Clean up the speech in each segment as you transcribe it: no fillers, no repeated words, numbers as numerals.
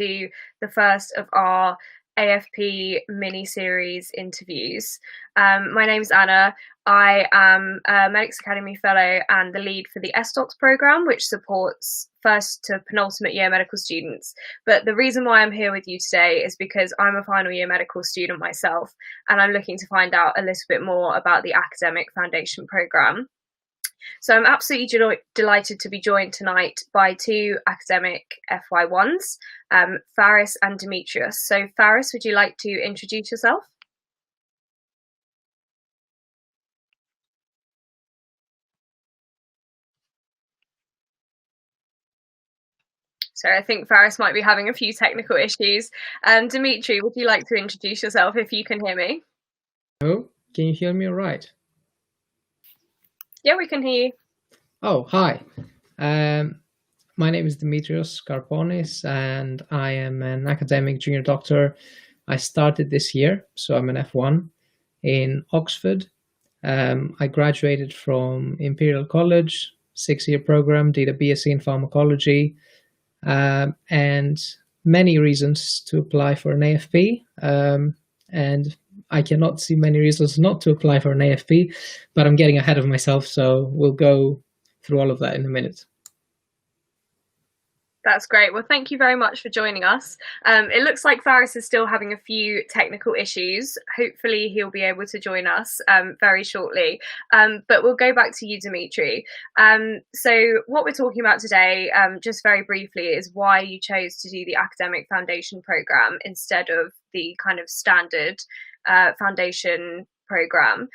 to the first of our AFP mini-series interviews. My name's Anna. I am a Medics.Academy fellow and the lead for the SDocs programme, which supports first to penultimate year medical students. But the reason why I'm here with you today is because I'm a final year medical student myself, and I'm looking to find out a little bit more about the academic foundation programme. So I'm absolutely delighted to be joined tonight by two academic FY1s, Faris and Demetrius. So Faris, would you like to introduce yourself? So I think Faris might be having a few technical issues. Dimitri, would you like to introduce yourself if you can hear me? Oh, can you hear me all right? Yeah, we can hear you. Oh, hi. My name is Demetrios Karponis, and I am an academic junior doctor. I started this year, so I'm an F1 in Oxford. I graduated from Imperial College, 6-year program, did a BSc in pharmacology, and many reasons to apply for an AFP. And I cannot see many reasons not to apply for an AFP, but I'm getting ahead of myself, so we'll go through all of that in a minute. That's great. Well, thank you very much for joining us. It looks like Faris is still having a few technical issues. Hopefully he'll be able to join us very shortly. But we'll go back to you, Dimitri. So what we're talking about today, just very briefly, is why you chose to do the academic foundation programme instead of the kind of standard foundation programme.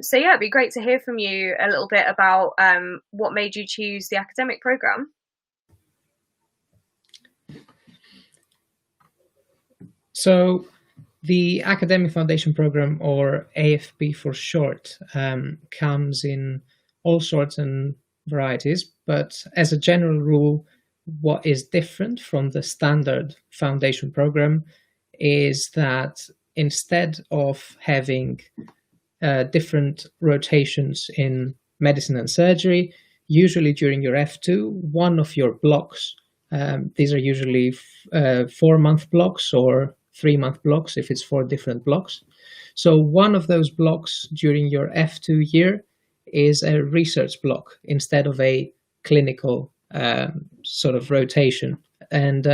So yeah, it'd be great to hear from you a little bit about what made you choose the academic programme. So the Academic Foundation Program, or AFP for short, comes in all sorts and varieties, but as a general rule, what is different from the standard foundation program is that instead of having different rotations in medicine and surgery, usually during your F2, one of your blocks, these are usually 4-month blocks or 3-month blocks if it's 4 different blocks. So one of those blocks during your F2 year is a research block instead of a clinical sort of rotation. And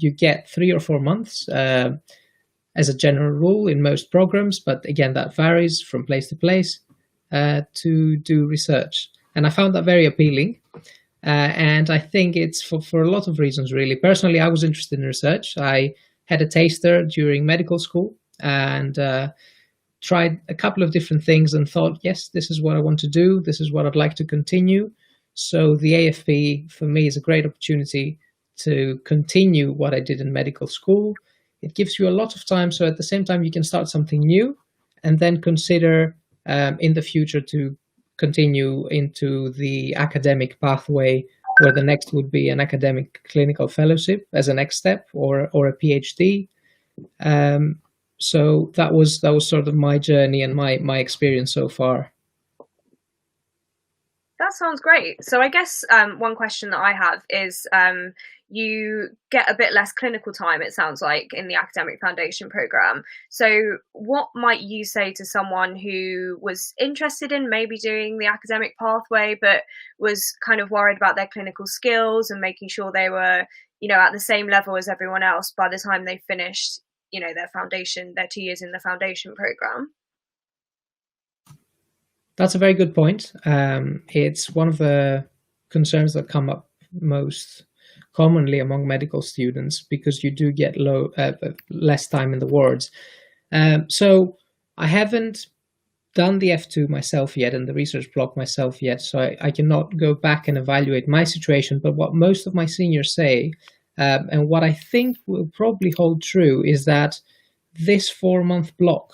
you get 3 or 4 months as a general rule in most programs, but again, that varies from place to place to do research. And I found that very appealing. And I think it's for a lot of reasons, really. Personally, I was interested in research. I had a taster during medical school and tried a couple of different things and thought, yes, this is what I want to do. This is what I'd like to continue. So the AFP for me is a great opportunity to continue what I did in medical school. It gives you a lot of time. So at the same time, you can start something new and then consider in the future to continue into the academic pathway, where the next would be an academic clinical fellowship as a next step, or a PhD. So that was sort of my journey and my experience so far. That sounds great. So I guess one question that I have is you get a bit less clinical time, it sounds like, in the academic foundation programme. So what might you say to someone who was interested in maybe doing the academic pathway, but was kind of worried about their clinical skills and making sure they were, at the same level as everyone else by the time they finished, their 2 years in the foundation programme? That's a very good point. It's one of the concerns that come up most commonly among medical students, because you do get less time in the wards. So I haven't done the F2 myself yet and the research block myself yet, so I cannot go back and evaluate my situation. But what most of my seniors say, and what I think will probably hold true, is that this 4-month block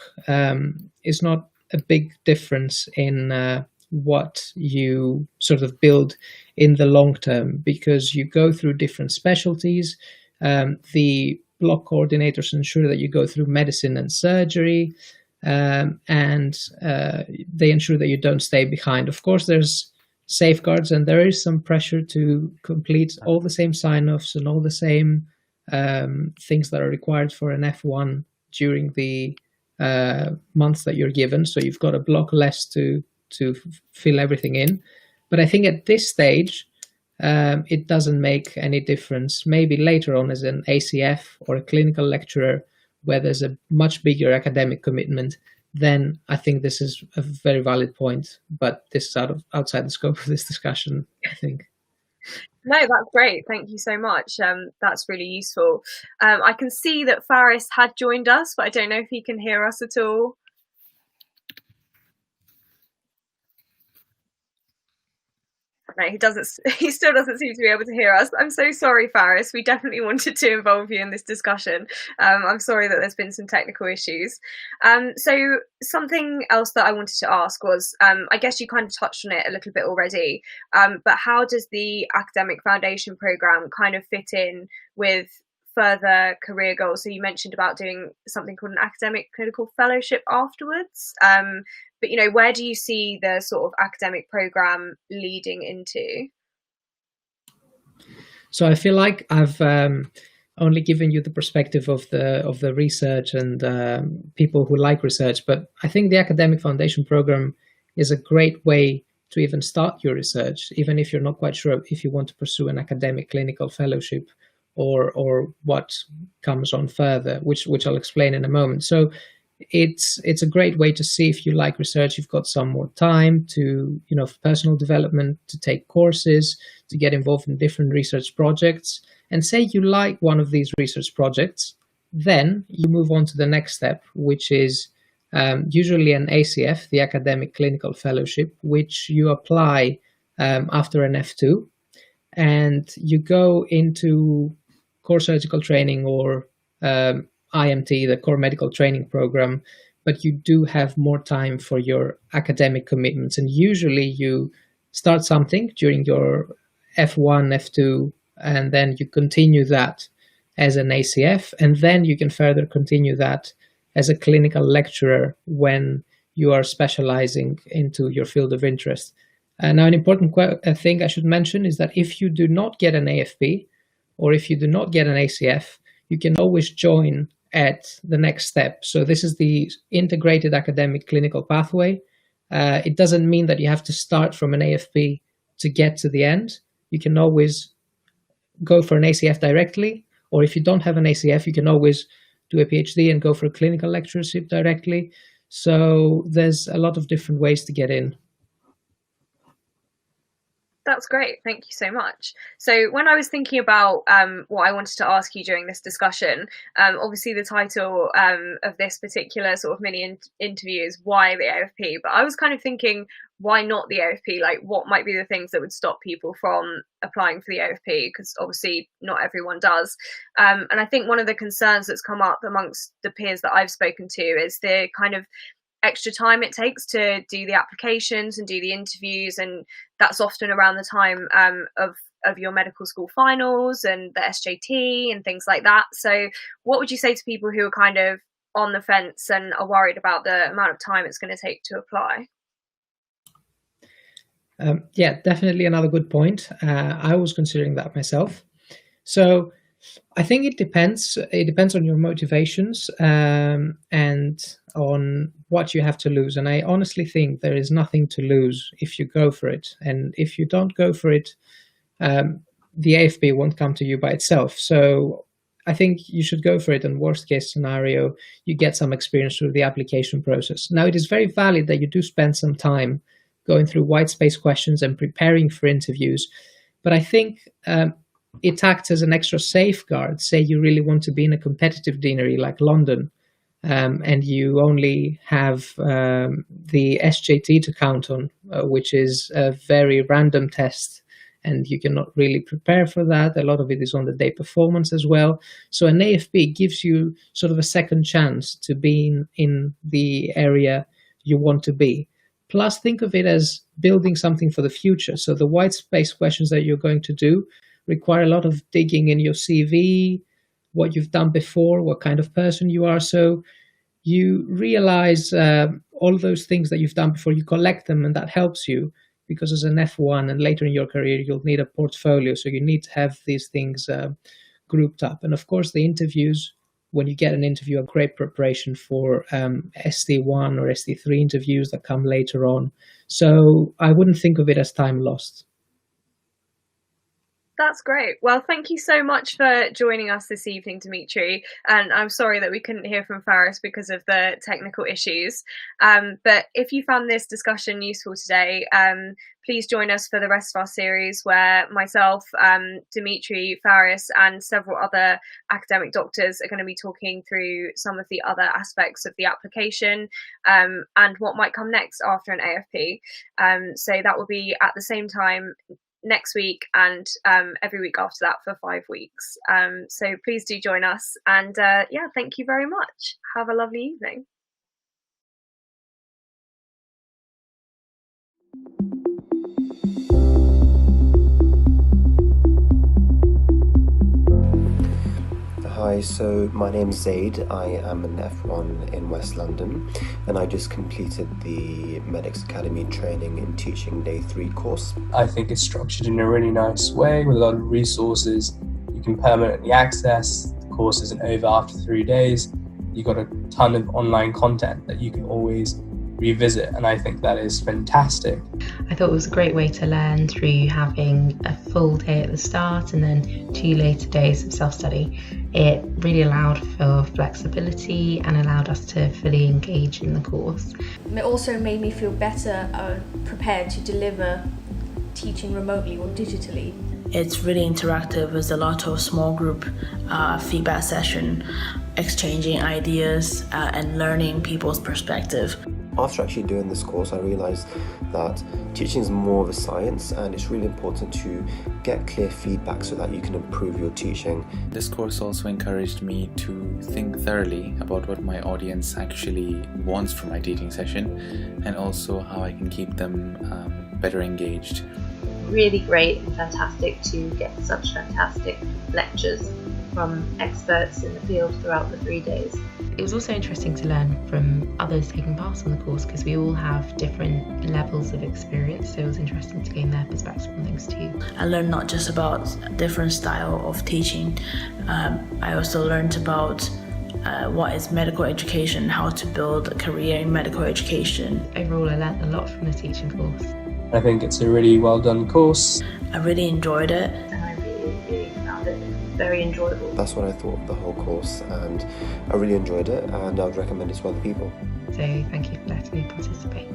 is not a big difference in what you sort of build in the long term, because you go through different specialties. The block coordinators ensure that you go through medicine and surgery, and they ensure that you don't stay behind. Of course, there's safeguards and there is some pressure to complete all the same sign-offs and all the same things that are required for an F1 during the months that you're given. So you've got a block less to fill everything in. But I think at this stage, it doesn't make any difference. Maybe later on as an ACF or a clinical lecturer where there's a much bigger academic commitment, then I think this is a very valid point. But this is outside the scope of this discussion, I think. No, that's great. Thank you so much. That's really useful. I can see that Faris had joined us, but I don't know if he can hear us at all. No, he doesn't. He still doesn't seem to be able to hear us. I'm so sorry, Faris. We definitely wanted to involve you in this discussion. I'm sorry that there's been some technical issues. So something else that I wanted to ask was, I guess you kind of touched on it a little bit already, but how does the academic foundation program kind of fit in with further career goals? So you mentioned about doing something called an academic clinical fellowship afterwards. But where do you see the sort of academic program leading into? So I feel like I've only given you the perspective of the research and people who like research, but I think the academic foundation program is a great way to even start your research, even if you're not quite sure if you want to pursue an academic clinical fellowship or what comes on further, which I'll explain in a moment. So it's a great way to see if you like research. You've got some more time to, for personal development, to take courses, to get involved in different research projects. And say you like one of these research projects, then you move on to the next step, which is usually an ACF, the Academic Clinical Fellowship, which you apply after an F2. And you go into core surgical training or IMT, the core medical training program, but you do have more time for your academic commitments. And usually you start something during your F1, F2, and then you continue that as an ACF, and then you can further continue that as a clinical lecturer when you are specializing into your field of interest. Now, an important thing I should mention is that if you do not get an AFP or if you do not get an ACF, you can always join at the next step. So this is the integrated academic clinical pathway. It doesn't mean that you have to start from an AFP to get to the end. You can always go for an ACF directly, or if you don't have an ACF, you can always do a PhD and go for a clinical lecturership directly. So there's a lot of different ways to get in. That's great. Thank you so much. So when I was thinking about what I wanted to ask you during this discussion, obviously the title of this particular sort of mini interview is why the AFP, but I was kind of thinking, why not the AFP? Like, what might be the things that would stop people from applying for the AFP? Because obviously not everyone does. And I think one of the concerns that's come up amongst the peers that I've spoken to is the kind of extra time it takes to do the applications and do the interviews, and that's often around the time of your medical school finals and the SJT and things like that. So what would you say to people who are kind of on the fence and are worried about the amount of time it's going to take to apply? Yeah, definitely another good point. I was considering that myself. So I think it depends. It depends on your motivations and on what you have to lose. And I honestly think there is nothing to lose if you go for it. And if you don't go for it, the AFP won't come to you by itself. So I think you should go for it. And worst case scenario, you get some experience through the application process. Now, it is very valid that you do spend some time going through white space questions and preparing for interviews. But I think it acts as an extra safeguard. Say you really want to be in a competitive deanery like London, and you only have the SJT to count on, which is a very random test, and you cannot really prepare for that. A lot of it is on the day performance as well. So an AFP gives you sort of a second chance to be in the area you want to be. Plus, think of it as building something for the future. So the white space questions that you're going to do require a lot of digging in your CV, what you've done before, what kind of person you are. So you realize all those things that you've done before, you collect them, and that helps you because as an F1 and later in your career, you'll need a portfolio. So you need to have these things grouped up. And of course, the interviews, when you get an interview, are great preparation for ST1 or ST3 interviews that come later on. So I wouldn't think of it as time lost. That's great. Well, thank you so much for joining us this evening, Dimitri. And I'm sorry that we couldn't hear from Faris because of the technical issues. But if you found this discussion useful today, please join us for the rest of our series where myself, Dimitri, Faris, and several other academic doctors are going to be talking through some of the other aspects of the application and what might come next after an AFP. So that will be at the same time next week and every week after that for 5 weeks. So please do join us. And yeah, thank you very much. Have a lovely evening. Hi, so my name's Zaid. I am an F1 in West London, and I just completed the Medics.Academy training in teaching day 3 course. I think it's structured in a really nice way with a lot of resources. You can permanently access. The course isn't over after 3 days. You've got a ton of online content that you can always revisit, and I think that is fantastic. I thought it was a great way to learn through having a full day at the start and then 2 later days of self-study. It really allowed for flexibility and allowed us to fully engage in the course. It also made me feel better prepared to deliver teaching remotely or digitally. It's really interactive. There's a lot of small group feedback session, exchanging ideas and learning people's perspective. After actually doing this course, I realised that teaching is more of a science, and it's really important to get clear feedback so that you can improve your teaching. This course also encouraged me to think thoroughly about what my audience actually wants from my teaching session, and also how I can keep them better engaged. Really great and fantastic to get such fantastic lectures from experts in the field throughout the 3 days. It was also interesting to learn from others taking part on the course because we all have different levels of experience, so it was interesting to gain their perspective on things too. I learned not just about different style of teaching, I also learned about what is medical education, how to build a career in medical education. Overall, I learned a lot from the teaching course. I think it's a really well done course. I really enjoyed it. And I really found it very enjoyable. That's what I thought of the whole course, and I really enjoyed it, and I would recommend it to other people. So thank you for letting me participate.